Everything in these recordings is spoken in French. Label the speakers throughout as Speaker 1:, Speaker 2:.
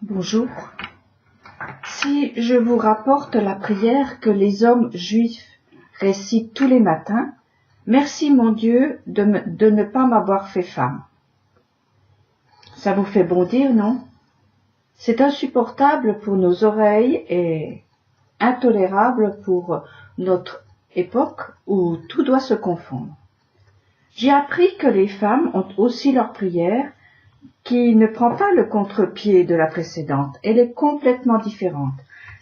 Speaker 1: Bonjour. Si je vous rapporte la prière que les hommes juifs récitent tous les matins, merci mon Dieu de ne pas m'avoir fait femme. Ça vous fait bondir, non? C'est insupportable pour nos oreilles et intolérable pour notre époque où tout doit se confondre. J'ai appris que les femmes ont aussi leur prière qui ne prend pas le contre-pied de la précédente. Elle est complètement différente.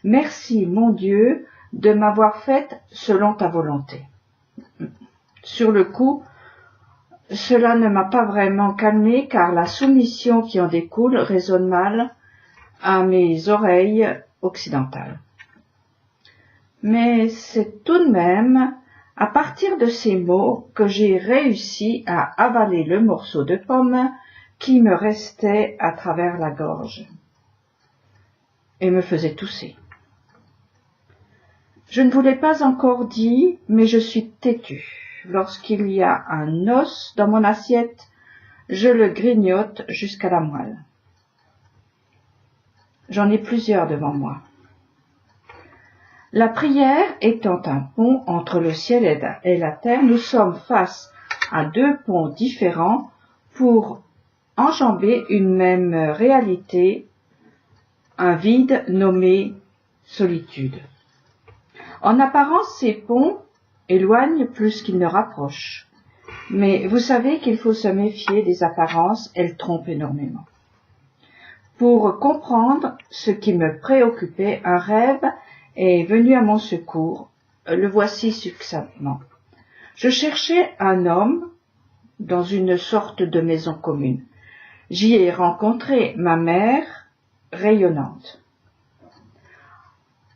Speaker 1: Merci, mon Dieu, de m'avoir faite selon ta volonté. Sur le coup, cela ne m'a pas vraiment calmée car la soumission qui en découle résonne mal à mes oreilles occidentales. Mais c'est tout de même à partir de ces mots que j'ai réussi à avaler le morceau de pomme qui me restait à travers la gorge et me faisait tousser. Je ne vous l'ai pas encore dit, mais je suis têtue. Lorsqu'il y a un os dans mon assiette, je le grignote jusqu'à la moelle. J'en ai plusieurs devant moi. La prière étant un pont entre le ciel et la terre, nous sommes face à deux ponts différents pour enjamber une même réalité, un vide nommé solitude. En apparence, ces ponts éloignent plus qu'ils ne rapprochent. Mais vous savez qu'il faut se méfier des apparences, elles trompent énormément. Pour comprendre ce qui me préoccupait, un rêve est venu à mon secours. Le voici succinctement. Je cherchais un homme dans une sorte de maison commune. J'y ai rencontré ma mère rayonnante.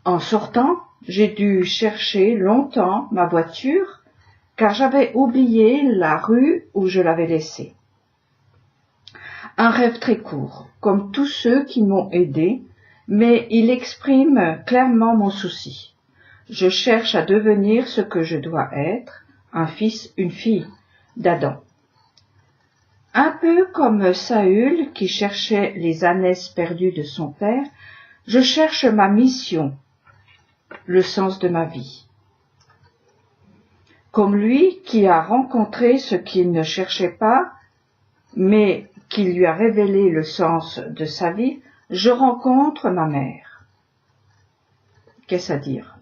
Speaker 1: En sortant, j'ai dû chercher longtemps ma voiture, car j'avais oublié la rue où je l'avais laissée. Un rêve très court, comme tous ceux qui m'ont aidé, mais il exprime clairement mon souci. Je cherche à devenir ce que je dois être, un fils, une fille d'Adam. Un peu comme Saül qui cherchait les ânesses perdues de son père, je cherche ma mission, le sens de ma vie. Comme lui qui a rencontré ce qu'il ne cherchait pas, mais qui lui a révélé le sens de sa vie, je rencontre ma mère. Qu'est-ce à dire?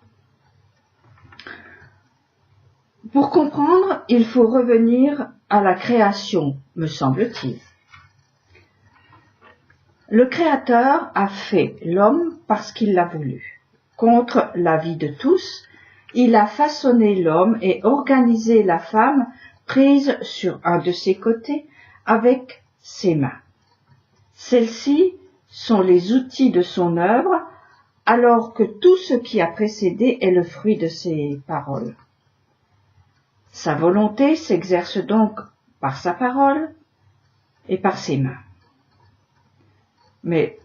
Speaker 1: Pour comprendre, il faut revenir à la création, me semble-t-il. Le Créateur a fait l'homme parce qu'il l'a voulu. Contre l'avis de tous, il a façonné l'homme et organisé la femme prise sur un de ses côtés avec ses mains. Celles-ci sont les outils de son œuvre, alors que tout ce qui a précédé est le fruit de ses paroles. Sa volonté s'exerce donc par sa parole et par ses mains. Mais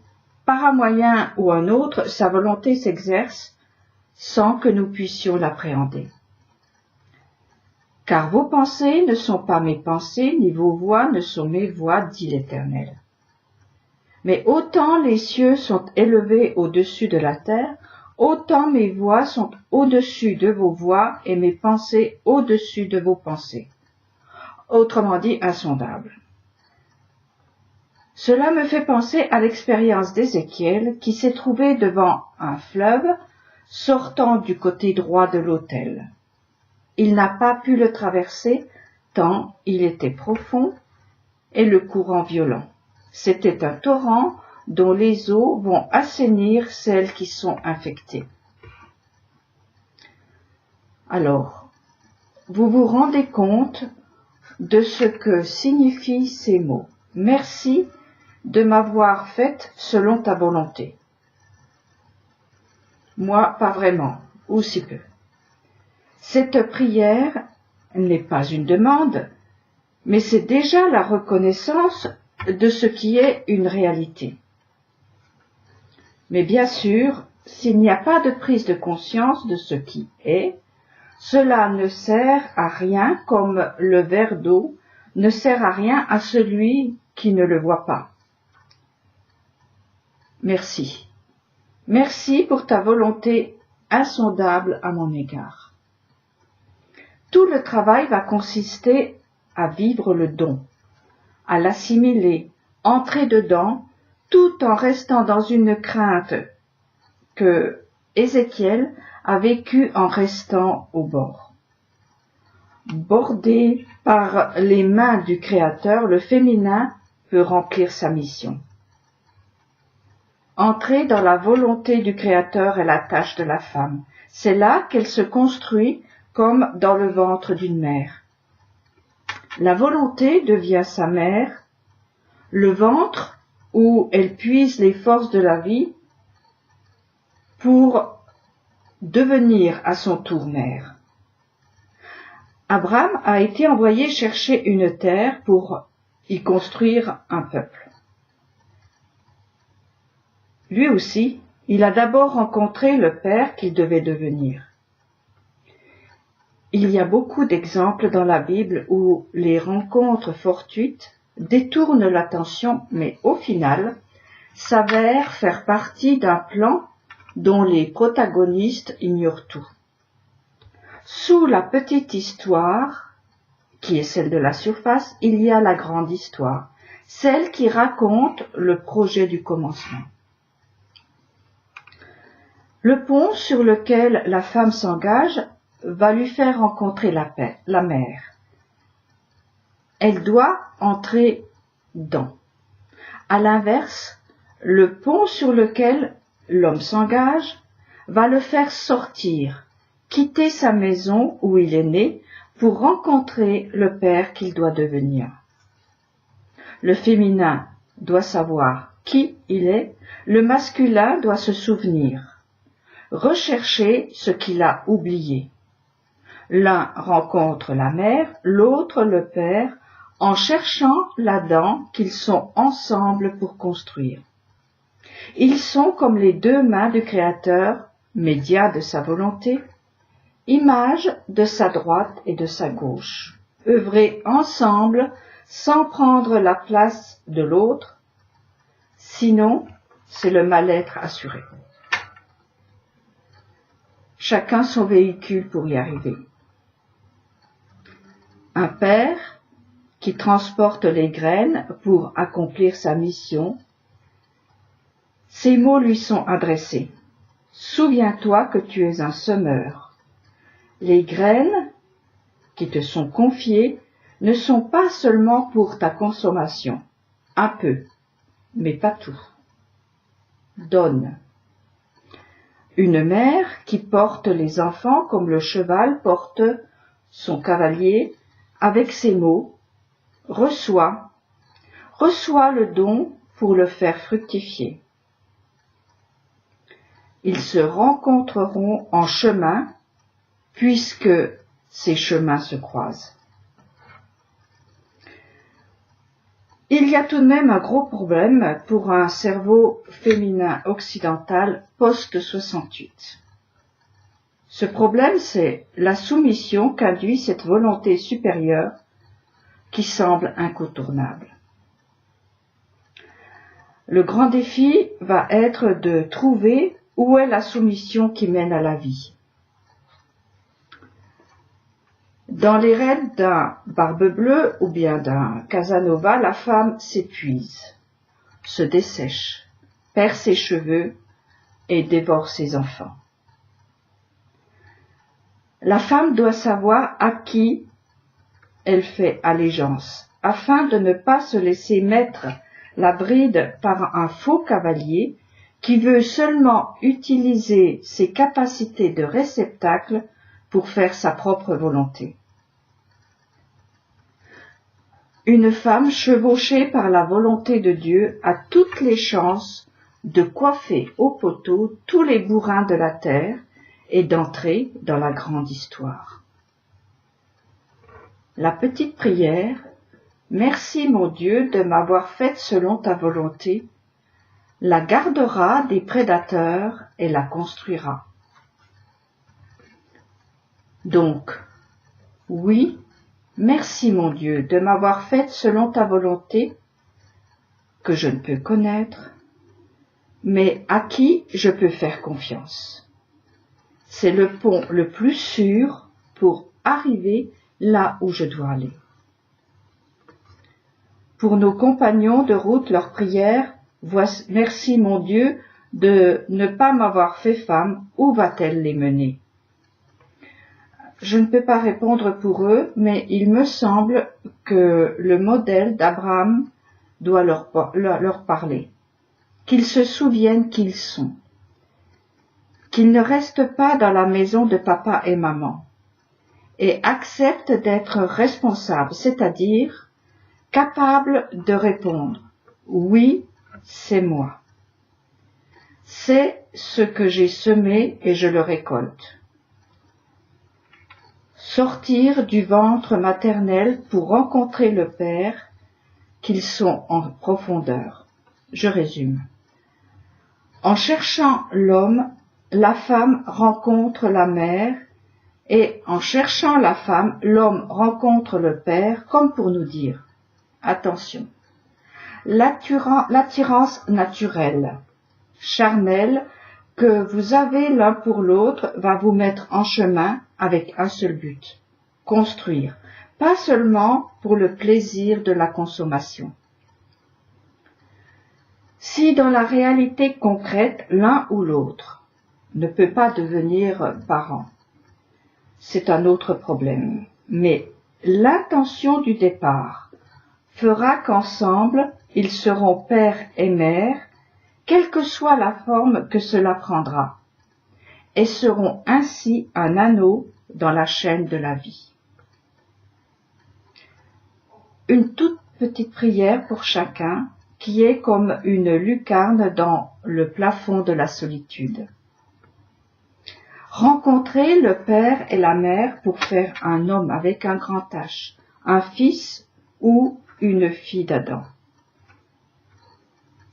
Speaker 1: par un moyen ou un autre, sa volonté s'exerce sans que nous puissions l'appréhender. Car vos pensées ne sont pas mes pensées, ni vos voix ne sont mes voix, dit l'Éternel. Mais autant les cieux sont élevés au-dessus de la terre, autant mes voix sont au-dessus de vos voix et mes pensées au-dessus de vos pensées. Autrement dit, insondable. Cela me fait penser à l'expérience d'Ézéchiel qui s'est trouvé devant un fleuve sortant du côté droit de l'autel. Il n'a pas pu le traverser tant il était profond et le courant violent. C'était un torrent dont les eaux vont assainir celles qui sont infectées. Alors, vous vous rendez compte de ce que signifient ces mots. Merci de m'avoir faite selon ta volonté. Moi, pas vraiment, ou si peu. Cette prière n'est pas une demande, mais c'est déjà la reconnaissance de ce qui est une réalité. Mais bien sûr, s'il n'y a pas de prise de conscience de ce qui est, cela ne sert à rien comme le verre d'eau ne sert à rien à celui qui ne le voit pas. merci. Merci pour ta volonté insondable à mon égard. Tout le travail va consister à vivre le don, à l'assimiler, entrer dedans, tout en restant dans une crainte que Ézéchiel a vécue en restant au bord. Bordé par les mains du Créateur, le féminin peut remplir sa mission. Entrer dans la volonté du Créateur est la tâche de la femme. C'est là qu'elle se construit comme dans le ventre d'une mère. La volonté devient sa mère, le ventre où elle puise les forces de la vie pour devenir à son tour mère. Abraham a été envoyé chercher une terre pour y construire un peuple. Lui aussi, il a d'abord rencontré le père qu'il devait devenir. Il y a beaucoup d'exemples dans la Bible où les rencontres fortuites détournent l'attention, mais au final, s'avèrent faire partie d'un plan dont les protagonistes ignorent tout. Sous la petite histoire, qui est celle de la surface, il y a la grande histoire, celle qui raconte le projet du commencement. Le pont sur lequel la femme s'engage va lui faire rencontrer la mère. Elle doit entrer dans. À l'inverse, le pont sur lequel l'homme s'engage va le faire sortir, quitter sa maison où il est né pour rencontrer le père qu'il doit devenir. Le féminin doit savoir qui il est, le masculin doit se souvenir, rechercher ce qu'il a oublié. L'un rencontre la mère, l'autre le père, en cherchant là-dedans qu'ils sont ensemble pour construire. Ils sont comme les deux mains du Créateur, médias de sa volonté, image de sa droite et de sa gauche, œuvrer ensemble sans prendre la place de l'autre, sinon c'est le mal-être assuré. Chacun son véhicule pour y arriver. Un père qui transporte les graines pour accomplir sa mission. Ces mots lui sont adressés. Souviens-toi que tu es un semeur. Les graines qui te sont confiées ne sont pas seulement pour ta consommation. Un peu, mais pas tout. Donne. Une mère qui porte les enfants comme le cheval porte son cavalier avec ces mots, reçois le don pour le faire fructifier. Ils se rencontreront en chemin puisque ces chemins se croisent. Il y a tout de même un gros problème pour un cerveau féminin occidental post-68. Ce problème, c'est la soumission qu'induit cette volonté supérieure qui semble incontournable. Le grand défi va être de trouver où est la soumission qui mène à la vie. Dans les rêves d'un Barbe Bleue ou bien d'un Casanova, la femme s'épuise, se dessèche, perd ses cheveux et dévore ses enfants. La femme doit savoir à qui elle fait allégeance, afin de ne pas se laisser mettre la bride par un faux cavalier qui veut seulement utiliser ses capacités de réceptacle pour faire sa propre volonté. Une femme chevauchée par la volonté de Dieu a toutes les chances de coiffer au poteau tous les bourrins de la terre et d'entrer dans la grande histoire. La petite prière, merci mon Dieu de m'avoir faite selon ta volonté, la gardera des prédateurs et la construira. Donc, oui, merci mon Dieu de m'avoir faite selon ta volonté, que je ne peux connaître, mais à qui je peux faire confiance. C'est le pont le plus sûr pour arriver là où je dois aller. Pour nos compagnons de route, leur prière, voici, merci mon Dieu de ne pas m'avoir fait femme, où va-t-elle les mener? Je ne peux pas répondre pour eux, mais il me semble que le modèle d'Abraham doit leur parler, qu'ils se souviennent qu'ils sont, qu'ils ne restent pas dans la maison de papa et maman, et acceptent d'être responsables, c'est-à-dire capables de répondre « Oui, c'est moi. C'est ce que j'ai semé et je le récolte. » Sortir du ventre maternel pour rencontrer le Père qu'ils sont en profondeur. Je résume. En cherchant l'homme, la femme rencontre la mère, et en cherchant la femme, l'homme rencontre le Père, comme pour nous dire, attention, l'attirance naturelle, charnelle, que vous avez l'un pour l'autre va vous mettre en chemin avec un seul but, construire, pas seulement pour le plaisir de la consommation. Si dans la réalité concrète, l'un ou l'autre ne peut pas devenir parent, c'est un autre problème. Mais l'intention du départ fera qu'ensemble, ils seront père et mère, quelle que soit la forme que cela prendra, et seront ainsi un anneau dans la chaîne de la vie. Une toute petite prière pour chacun, qui est comme une lucarne dans le plafond de la solitude. Rencontrer le père et la mère pour faire un homme avec un grand H, un fils ou une fille d'Adam.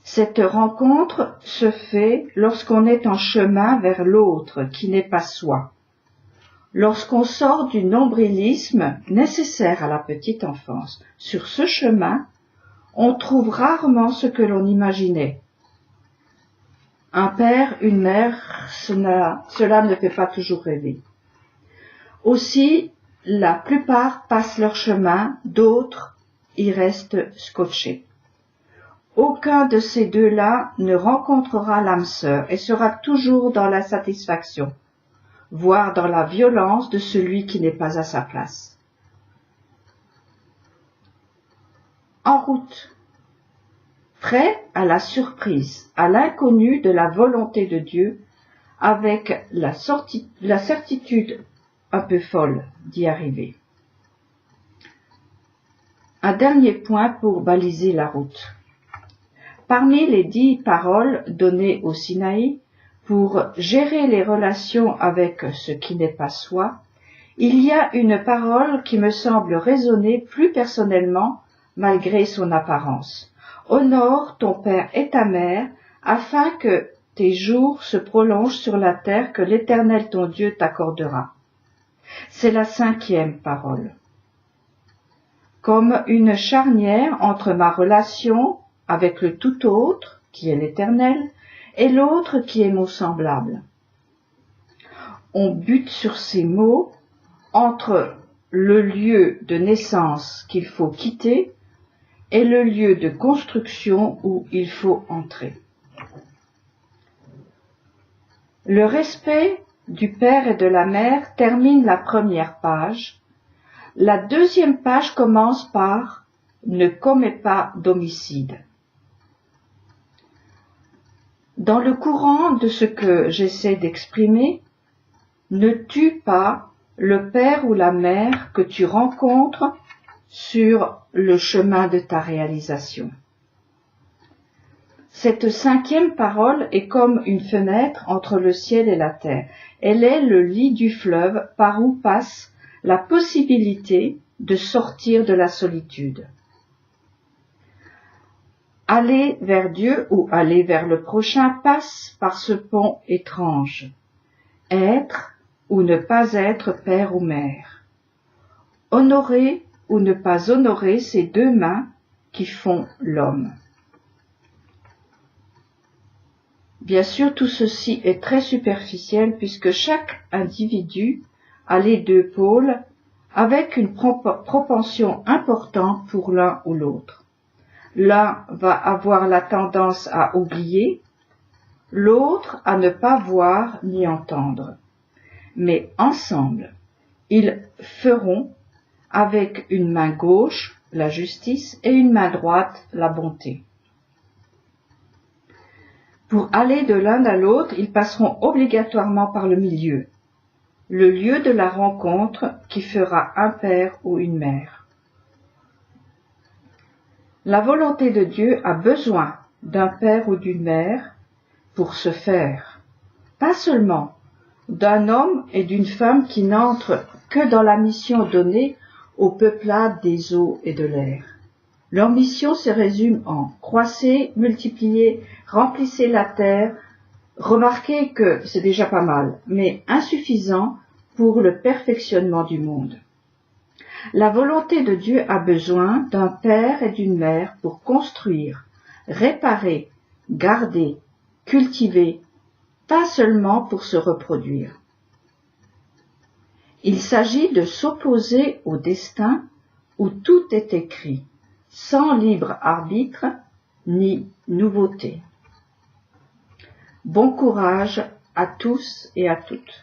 Speaker 1: Cette rencontre se fait lorsqu'on est en chemin vers l'autre qui n'est pas soi, lorsqu'on sort du nombrilisme nécessaire à la petite enfance. Sur ce chemin, on trouve rarement ce que l'on imaginait. Un père, une mère, cela ne fait pas toujours rêver. Aussi, la plupart passent leur chemin, d'autres y restent scotchés. Aucun de ces deux-là ne rencontrera l'âme sœur et sera toujours dans l'insatisfaction, voire dans la violence de celui qui n'est pas à sa place. En route, prêt à la surprise, à l'inconnu de la volonté de Dieu, avec la certitude un peu folle d'y arriver. Un dernier point pour baliser la route. Parmi les 10 paroles données au Sinaï pour gérer les relations avec ce qui n'est pas soi, il y a une parole qui me semble résonner plus personnellement malgré son apparence. Honore ton père et ta mère, afin que tes jours se prolongent sur la terre que l'Éternel ton Dieu t'accordera. C'est la 5e parole. Comme une charnière entre ma relation avec le tout autre, qui est l'Éternel, et l'autre qui est mon semblable. On bute sur ces mots entre le lieu de naissance qu'il faut quitter et le lieu de construction où il faut entrer. Le respect du père et de la mère termine la première page. La 2e page commence par « Ne commets pas d'homicide ». Dans le courant de ce que j'essaie d'exprimer, ne tue pas le père ou la mère que tu rencontres sur le chemin de ta réalisation. Cette 5e parole est comme une fenêtre entre le ciel et la terre. Elle est le lit du fleuve par où passe la possibilité de sortir de la solitude. Aller vers Dieu ou aller vers le prochain passe par ce pont étrange. Être ou ne pas être père ou mère. Honorer ou ne pas honorer ces 2 mains qui font l'homme. Bien sûr, tout ceci est très superficiel puisque chaque individu a les deux pôles avec une propension importante pour l'un ou l'autre. L'un va avoir la tendance à oublier, l'autre à ne pas voir ni entendre. Mais ensemble, ils feront avec une main gauche la justice et une main droite la bonté. Pour aller de l'un à l'autre, ils passeront obligatoirement par le milieu, le lieu de la rencontre qui fera un père ou une mère. La volonté de Dieu a besoin d'un père ou d'une mère pour se faire, pas seulement d'un homme et d'une femme qui n'entrent que dans la mission donnée aux peuplades des eaux et de l'air. Leur mission se résume en croissez, multipliez, remplissez la terre. Remarquez que c'est déjà pas mal, mais insuffisant pour le perfectionnement du monde. La volonté de Dieu a besoin d'un père et d'une mère pour construire, réparer, garder, cultiver, pas seulement pour se reproduire. Il s'agit de s'opposer au destin où tout est écrit, sans libre arbitre ni nouveauté. Bon courage à tous et à toutes.